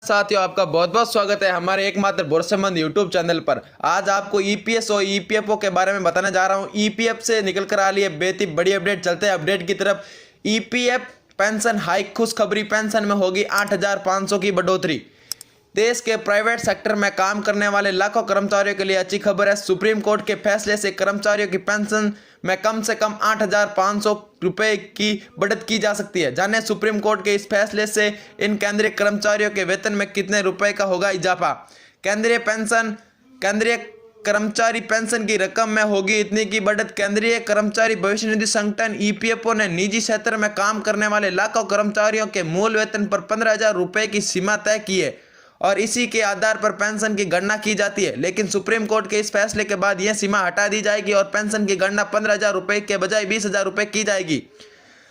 साथियों, आपका बहुत बहुत स्वागत है हमारे एकमात्र भरोसेमंद यूट्यूब चैनल पर। आज आपको ईपीएस और ईपीएफओ के बारे में बताने जा रहा हूं। ईपीएफ से निकल कर आ रही है बेहद बड़ी अपडेट। चलते हैं अपडेट की तरफ। ईपीएफ पेंशन हाइक, खुशखबरी, पेंशन में होगी 8,500 की बढ़ोतरी। देश के प्राइवेट सेक्टर में काम करने वाले लाखों कर्मचारियों के लिए अच्छी खबर है। सुप्रीम कोर्ट के फैसले से कर्मचारियों की पेंशन में कम से कम 8,500 रुपये की बढ़त की जा सकती है। जाने सुप्रीम कोर्ट के इस फैसले से इन केंद्रीय कर्मचारियों के वेतन में कितने रुपए का होगा इजाफा। केंद्रीय कर्मचारी पेंशन की रकम में होगी इतनी की बढ़त। केंद्रीय कर्मचारी भविष्य निधि संगठन ईपीएफओ ने निजी क्षेत्र में काम करने वाले लाखों कर्मचारियों के मूल वेतन पर 15,000 रुपये की सीमा तय की है और इसी के आधार पर पेंशन की गणना की जाती है। लेकिन सुप्रीम कोर्ट के इस फैसले के बाद यह सीमा हटा दी जाएगी और पेंशन की गणना 15,000 रुपये के बजाय 20,000 रुपये की जाएगी।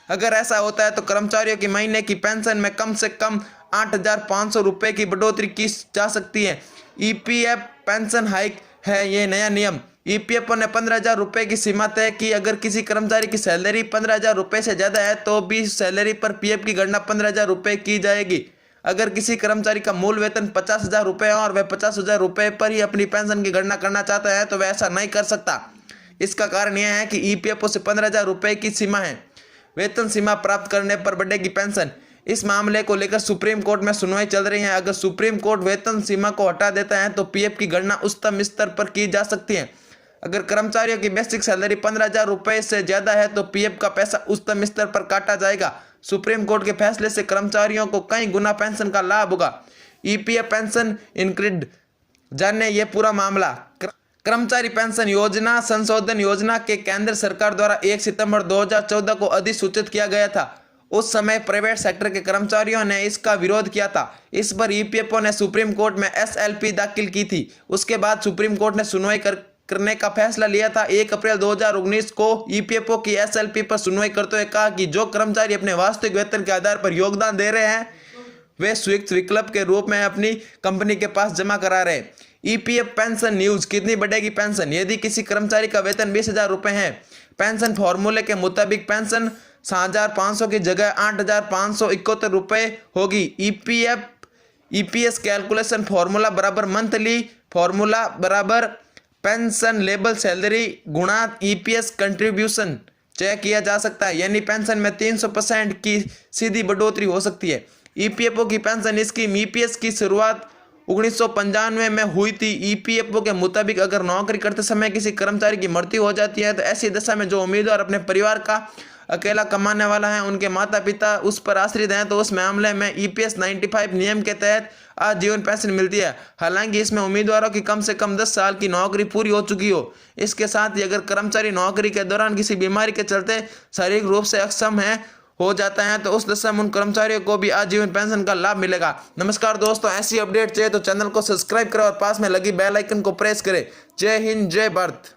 अगर ऐसा होता है तो कर्मचारियों की महीने की पेंशन में कम से कम 8,500 रुपये की बढ़ोतरी की जा सकती है। ईपीएफ पेंशन हाइक है ये नया नियम। ईपीएफओ ने 15,000 रुपये की सीमा तय की। अगर किसी कर्मचारी की सैलरी 15,000 रुपये से ज़्यादा है तो भी सैलरी पर पीएफ की गणना 15,000 रुपये की जाएगी। अगर किसी कर्मचारी का मूल वेतन 50,000 रुपये है और वह 50,000 रुपये पर ही अपनी पेंशन की गणना करना चाहता है तो वह ऐसा नहीं कर सकता। इसका कारण यह है कि ईपीएफओ से 15,000 रुपये की सीमा है। वेतन सीमा प्राप्त करने पर बढ़ेगी पेंशन। इस मामले को लेकर सुप्रीम कोर्ट में सुनवाई चल रही है। अगर सुप्रीम कोर्ट वेतन सीमा को हटा देता है तो पीएफ की गणना उच्चतम स्तर पर की जा सकती है। अगर कर्मचारियों की बेसिक सैलरी 15,000 रुपये से ज़्यादा है तो पीएफ का पैसा उच्चतम स्तर पर काटा जाएगा। सुप्रीम कोर्ट के फैसले से कर्मचारियों को कई गुना पेंशन का लाभ होगा। ईपीएफ पेंशन इंक्रीड, जानने ये पूरा मामला। कर्मचारी पेंशन योजना संशोधन योजना के केंद्र सरकार द्वारा 1 सितंबर 2014 को अधिसूचित किया गया था। उस समय प्राइवेट सेक्टर के कर्मचारियों ने इसका विरोध किया था। इस पर ईपीएफओ ने सुप्रीम कोर्ट में एसएलपी दाखिल की थी। उसके बाद सुप्रीम कोर्ट ने सुनवाई करने का फैसला लिया था। 1 अप्रैल 2019 को ईपीएफओ की एसएलपी पर सुनवाई करते हुए कहा कि जो कर्मचारी अपने वास्तविक वेतन के आधार पर योगदान दे रहे हैं वे संयुक्त विकल्प के रूप में अपनी कंपनी के पास जमा करा रहे हैं। ईपीएफ पेंशन न्यूज, कितनी बढ़ेगी पेंशन? यदि किसी कर्मचारी का वेतन 20,000 रुपये है, पेंशन फॉर्मूले के मुताबिक पेंशन 7,500 की जगह 8,571 रुपये होगी। ईपीएस कैलकुलेशन फॉर्मूला बराबर मंथली फॉर्मूला बराबर पेंशन लेबल सैलरी गुणा ईपीएस कंट्रीब्यूशन तय किया जा सकता है। यानी पेंशन में 300% की सीधी बढ़ोतरी हो सकती है। ईपीएफओ की पेंशन स्कीम ईपीएस की शुरुआत 1995 में हुई थी। ईपीएफओ के मुताबिक अगर नौकरी करते समय किसी कर्मचारी की मृत्यु हो जाती है तो ऐसी दशा में जो उम्मीदवार अपने परिवार का अकेला कमाने वाला है, उनके माता पिता उस पर आश्रित हैं, तो उस मामले में ईपीएस 95 नियम के तहत आजीवन पेंशन मिलती है। हालांकि इसमें उम्मीदवारों की कम से कम 10 साल की नौकरी पूरी हो चुकी हो। इसके साथ ही अगर कर्मचारी नौकरी के दौरान किसी बीमारी के चलते शारीरिक रूप से अक्षम हो जाता है तो उस दशा में उन कर्मचारियों को भी आजीवन पेंशन का लाभ मिलेगा। नमस्कार दोस्तों, ऐसी अपडेट चाहिए तो चैनल को सब्सक्राइब करें और पास में लगी बेल आइकन को प्रेस करें। जय हिंद, जय भारत।